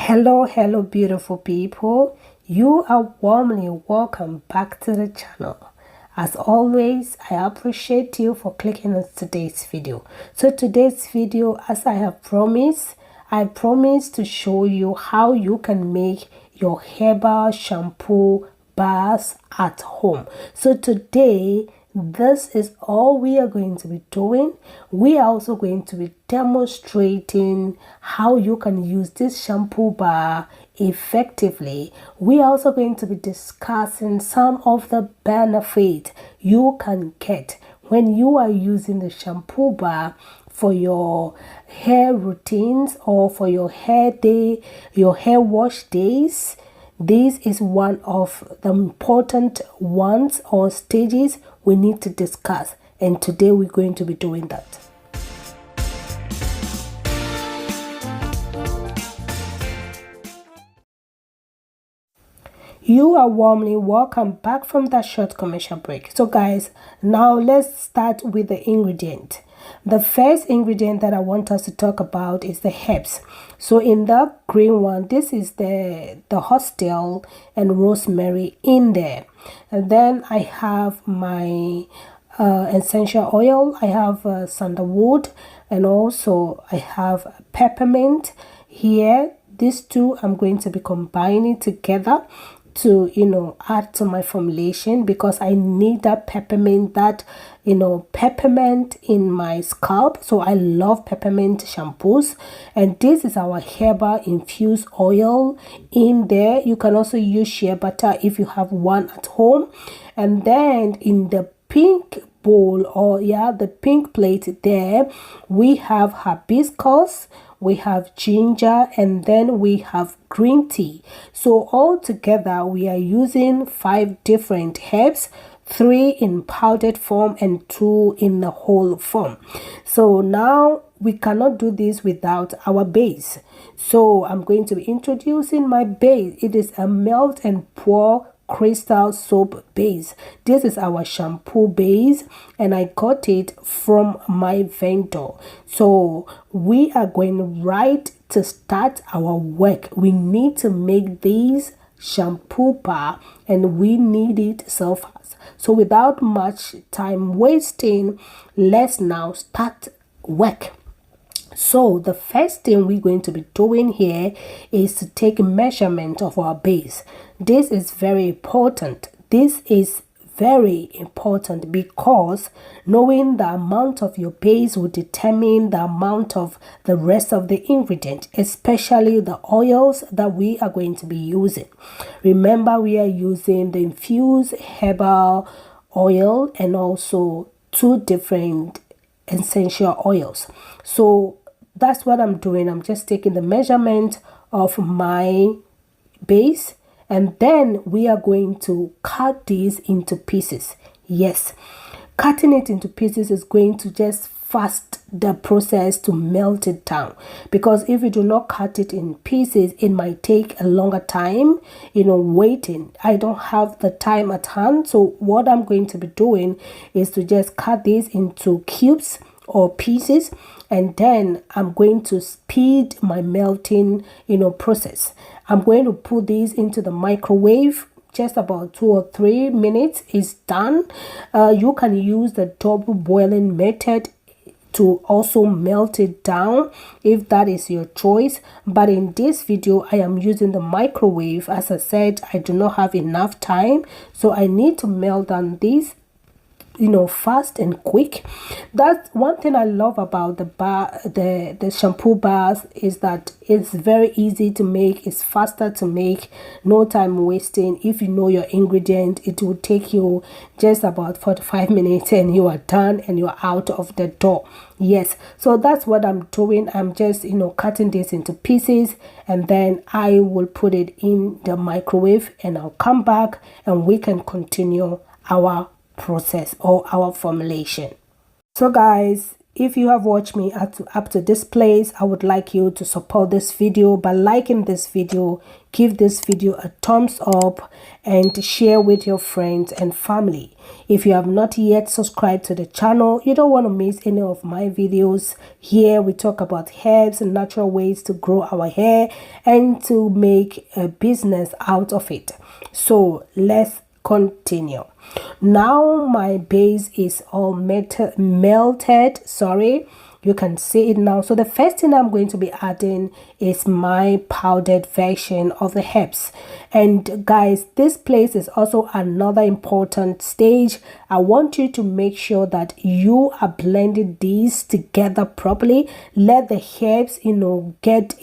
Hello beautiful people. You are warmly welcome back to the channel. As always, I appreciate you for clicking on today's video. So today's video, as I promise to show you how you can make your herbal shampoo bars at home. So today, this is all we are going to be doing. We are also going to be demonstrating how you can use this shampoo bar effectively. We are also going to be discussing some of the benefits you can get when you are using the shampoo bar for your hair routines or for your hair wash days. This is one of the important ones or stages we need to discuss, and today we're going to be doing that. You are warmly welcome back from that short commercial break. So guys, now let's start with the ingredient. The first ingredient that I want us to talk about is the herbs. So in the green one, this is the horsetail and rosemary in there. And then I have my essential oil. I have sandalwood, and also I have peppermint here. These two I'm going to be combining together to add to my formulation, because I need that peppermint in my scalp. So I love peppermint shampoos, and this is our herbal infused oil in there. You can also use shea butter if you have one at home. And then in the pink bowl, or the pink plate there, we have hibiscus, we have ginger, and then we have green tea. So all together we are using 5 different herbs, 3 in powdered form and 2 in the whole form. So now we cannot do this without our base. So I'm going to be introducing my base. It is a melt and pour crystal soap base. This is our shampoo base, and I got it from my vendor. So we are going right to start our work. We need to make this shampoo bar, and we need it so fast. So without much time wasting, let's now start work. So the first thing we're going to be doing here is to take measurement of our base. This is very important. This is very important because knowing the amount of your base will determine the amount of the rest of the ingredient, especially the oils that we are going to be using. Remember, we are using the infused herbal oil and also 2 different essential oils. So that's what I'm doing. I'm just taking the measurement of my base, and then we are going to cut these into pieces. Yes, cutting it into pieces is going to just fast the process to melt it down, because if you do not cut it in pieces, it might take a longer time waiting. I don't have the time at hand, so what I'm going to be doing is to just cut these into cubes or pieces, and then I'm going to speed my melting process. I'm going to put these into the microwave. Just about 2 or 3 minutes is done. You can use the double boiling method to also melt it down if that is your choice, but in this video I am using the microwave. As I said, I do not have enough time, so I need to melt down these fast and quick. That's one thing I love about the shampoo bars, is that it's very easy to make, it's faster to make, no time wasting. If you know your ingredient, it will take you just about 45 minutes and you are done and you're out of the door. Yes, so that's what I'm doing. I'm just cutting this into pieces, and then I will put it in the microwave, and I'll come back and we can continue our process or our formulation. So guys, if you have watched me up to this place, I would like you to support this video by liking this video, give this video a thumbs up, and share with your friends and family. If you have not yet subscribed to the channel, you don't want to miss any of my videos. Here we talk about herbs and natural ways to grow our hair and to make a business out of it. So let's continue. Now my base is all melted. Sorry, you can see it now. So the first thing I'm going to be adding is my powdered version of the herbs. And guys, this place is also another important stage. I want you to make sure that you are blending these together properly. Let the herbs get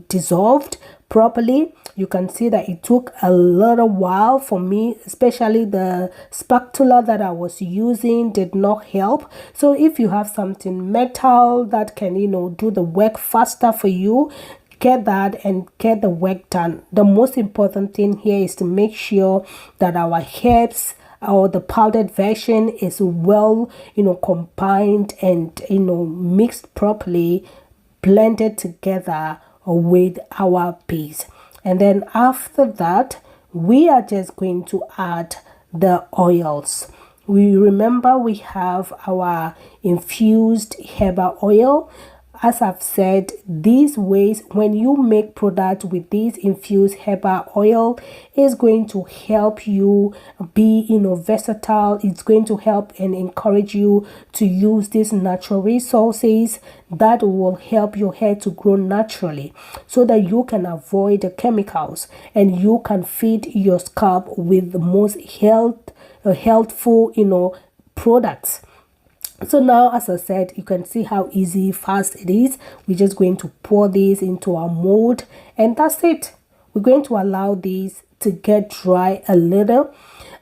dissolved properly. You can see that it took a little while for me, especially the spatula that I was using did not help. So if you have something metal that can do the work faster for you, get that and get the work done. The most important thing here is to make sure that our herbs or the powdered version is well combined and mixed properly, blended together with our base. And then after that, we are just going to add the oils. We remember we have our infused herbal oil. As I've said, these ways, when you make product with this infused herbal oil, is going to help you be versatile. It's going to help and encourage you to use these natural resources that will help your hair to grow naturally, so that you can avoid the chemicals and you can feed your scalp with the most healthful products. So now, as I said, you can see how easy, fast it is. We're just going to pour this into our mold, and that's it. We're going to allow these to get dry a little.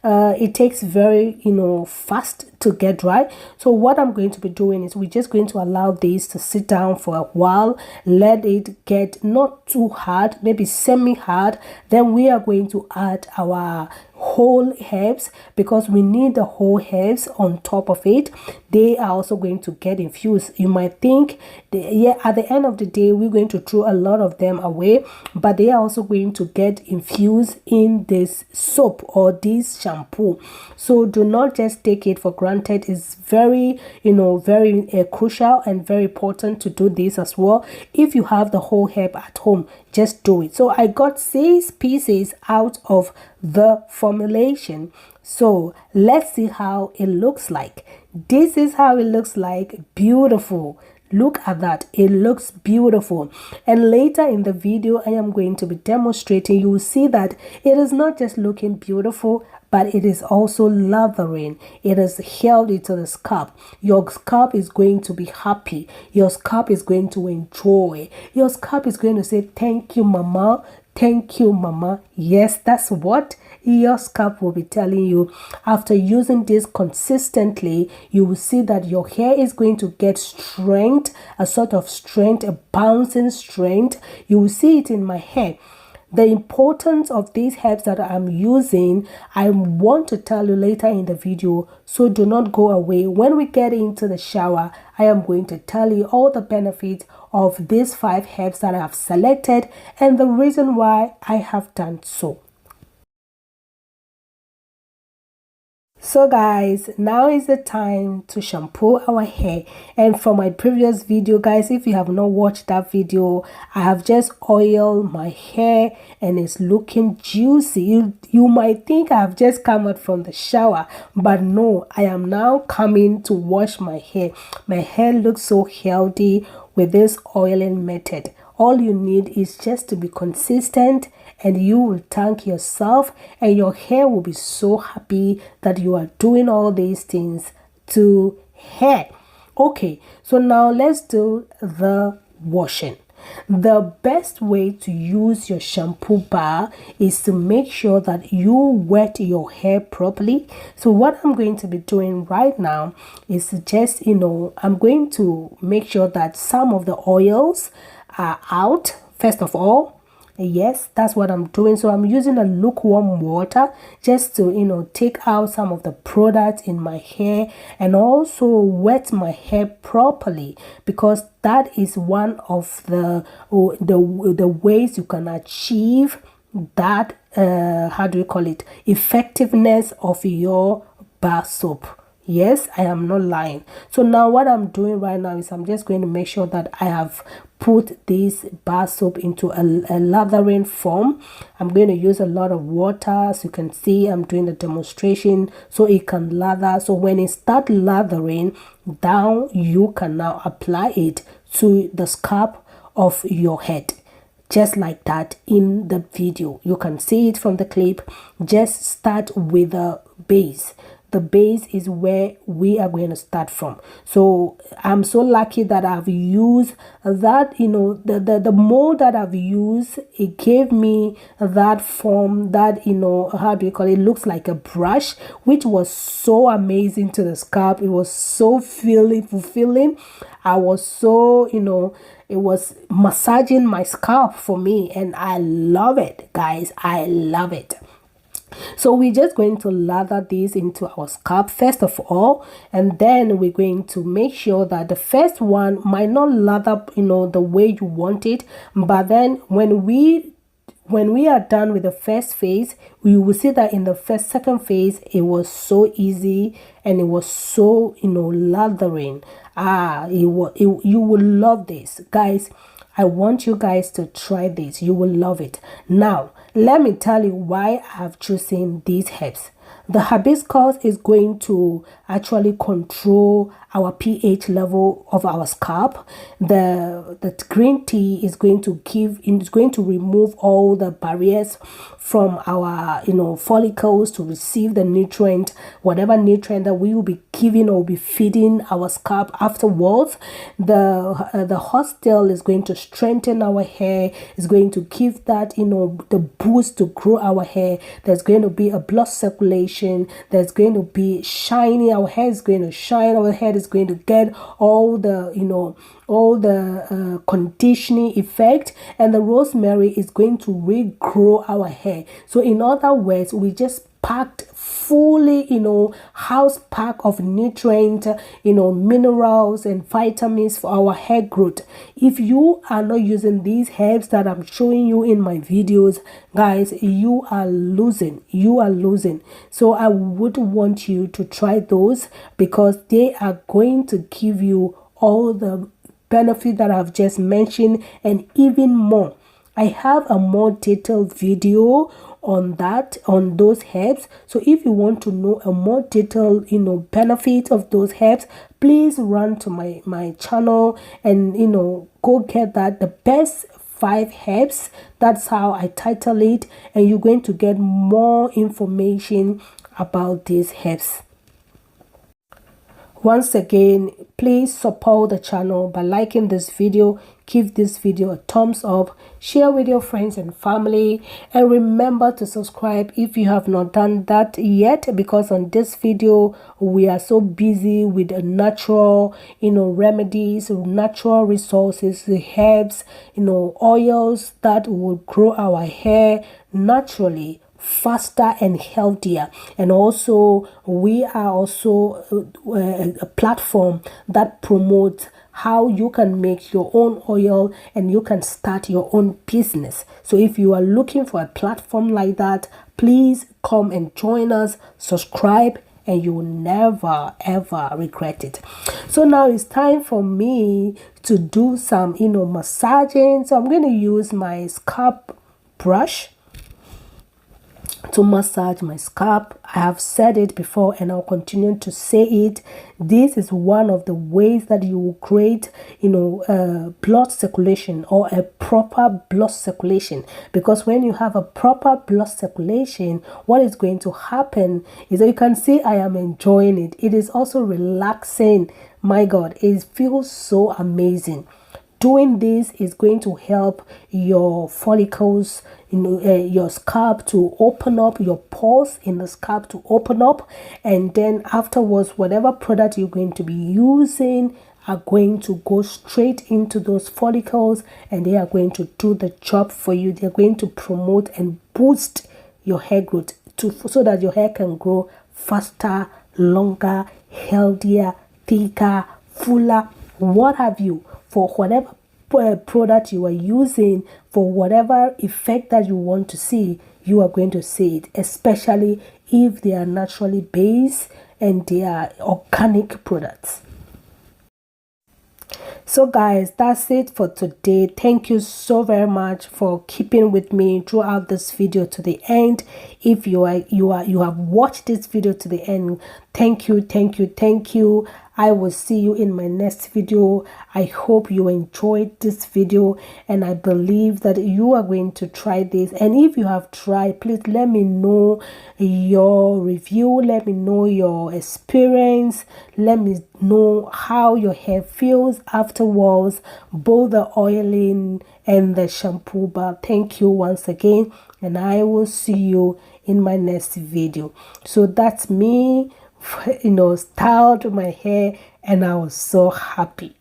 It takes very fast to get dry. So what I'm going to be doing is we're just going to allow this to sit down for a while, let it get not too hard, maybe semi hard. Then we are going to add our whole herbs, because we need the whole herbs on top of it. They are also going to get infused. You might think at the end of the day we're going to throw a lot of them away, but they are also going to get infused in this soap or this shampoo. So do not just take it for granted. It's very very crucial and very important to do this as well. If you have the whole herb at home, just do it. So I got 6 pieces out of the formulation. So let's see how it looks like. This is how it looks like. Beautiful. Look at that. It looks beautiful. And later in the video I am going to be demonstrating. You will see that it is not just looking beautiful, but it is also lathering. It is held into the scalp. Your scalp is going to be happy. Your scalp is going to enjoy. Your scalp is going to say, thank you, mama. Thank you, mama. Yes, that's what your scalp will be telling you. After using this consistently, you will see that your hair is going to get strength, a sort of strength, a bouncing strength. You will see it in my hair. The importance of these herbs that I'm using, I want to tell you later in the video, so do not go away. When we get into the shower, I am going to tell you all the benefits of these 5 herbs that I have selected and the reason why I have done so. So guys, now is the time to shampoo our hair. And for my previous video, guys, if you have not watched that video, I have just oiled my hair and it's looking juicy. You might think I have just come out from the shower, but no, I am now coming to wash my hair. My hair looks so healthy with this oiling method. All you need is just to be consistent, and you will thank yourself, and your hair will be so happy that you are doing all these things to hair. Okay, so now let's do the washing. The best way to use your shampoo bar is to make sure that you wet your hair properly. So what I'm going to be doing right now is just, I'm going to make sure that some of the oils are out first of all, Yes, that's what I'm doing. So I'm using a lukewarm water just to take out some of the product in my hair, and also wet my hair properly, because that is one of the ways you can achieve that how do you call it, effectiveness of your bar soap. Yes, I am not lying. So now what I'm doing right now is I'm just going to make sure that I have put this bar soap into a lathering form. I'm going to use a lot of water. As you can see, I'm doing a demonstration so it can lather. So when it starts lathering down, you can now apply it to the scalp of your head, just like that in the video. You can see it from the clip. Just start with the base. The base is where we are going to start from. So I'm so lucky that I've used that, the mold that I've used, it gave me that form that, how do you call it, looks like a brush, which was so amazing to the scalp. It was so fulfilling. I was so, it was massaging my scalp for me, and I love it, guys. I love it. So we're just going to lather this into our scalp first of all, and then we're going to make sure that the first one might not lather the way you want it, but then when we are done with the first phase, we will see that in the second phase it was so easy, and it was so lathering. You will love this, guys. I want you guys to try this. You will love it. Now, let me tell you why I have chosen these herbs. The hibiscus is going to actually control our pH level of our scalp. The green tea is going to remove all the barriers from our follicles to receive the nutrient, whatever nutrient that we will be giving or be feeding our scalp afterwards. The horsetail is going to strengthen our hair. Is going to give that the boost to grow our hair. There's going to be a blood circulation. There's going to be shiny. Our hair is going to shine. Our head is going to get all the conditioning effect, and the rosemary is going to regrow our hair. So in other words, we just packed fully house pack of nutrient, minerals and vitamins for our hair growth. If you are not using these herbs that I'm showing you in my videos, guys, you are losing. So I would want you to try those, because they are going to give you all the benefit that I've just mentioned and even more. I have a more detailed video on those herbs. So if you want to know a more detailed benefit of those herbs, please run to my channel and go get that, the best 5 herbs. That's how I title it, and you're going to get more information about these herbs. Once again, please support the channel by liking this video, give this video a thumbs up, share with your friends and family, and remember to subscribe if you have not done that yet, because on this video we are so busy with natural remedies, natural resources, herbs, oils that will grow our hair naturally, faster and healthier. And also we are also a platform that promotes how you can make your own oil and you can start your own business. So if you are looking for a platform like that, please come and join us, subscribe, and you will never ever regret it. So now it's time for me to do some massaging. So I'm going to use my scalp brush to massage my scalp. I have said it before and I'll continue to say it. This is one of the ways that you will create blood circulation, or a proper blood circulation, because when you have a proper blood circulation, what is going to happen is that you can see I am enjoying it. It is also relaxing. My God, it feels so amazing. Doing this is going to help your follicles, your scalp to open up, your pores in the scalp to open up, and then afterwards, whatever product you're going to be using are going to go straight into those follicles, and they are going to do the job for you. They're going to promote and boost your hair growth so that your hair can grow faster, longer, healthier, thicker, fuller, what have you, for whatever product you are using, for whatever effect that you want to see, you are going to see it, especially if they are naturally based and they are organic products. So guys, that's it for today. Thank you so very much for keeping with me throughout this video to the end. If you have watched this video to the end, thank you. I will see you in my next video. I hope you enjoyed this video, and I believe that you are going to try this. And if you have tried, please let me know your review. Let me know your experience. Let me know how your hair feels afterwards, both the oiling and the shampoo bar. Thank you once again, and I will see you in my next video. So that's me, styled my hair, and I was so happy.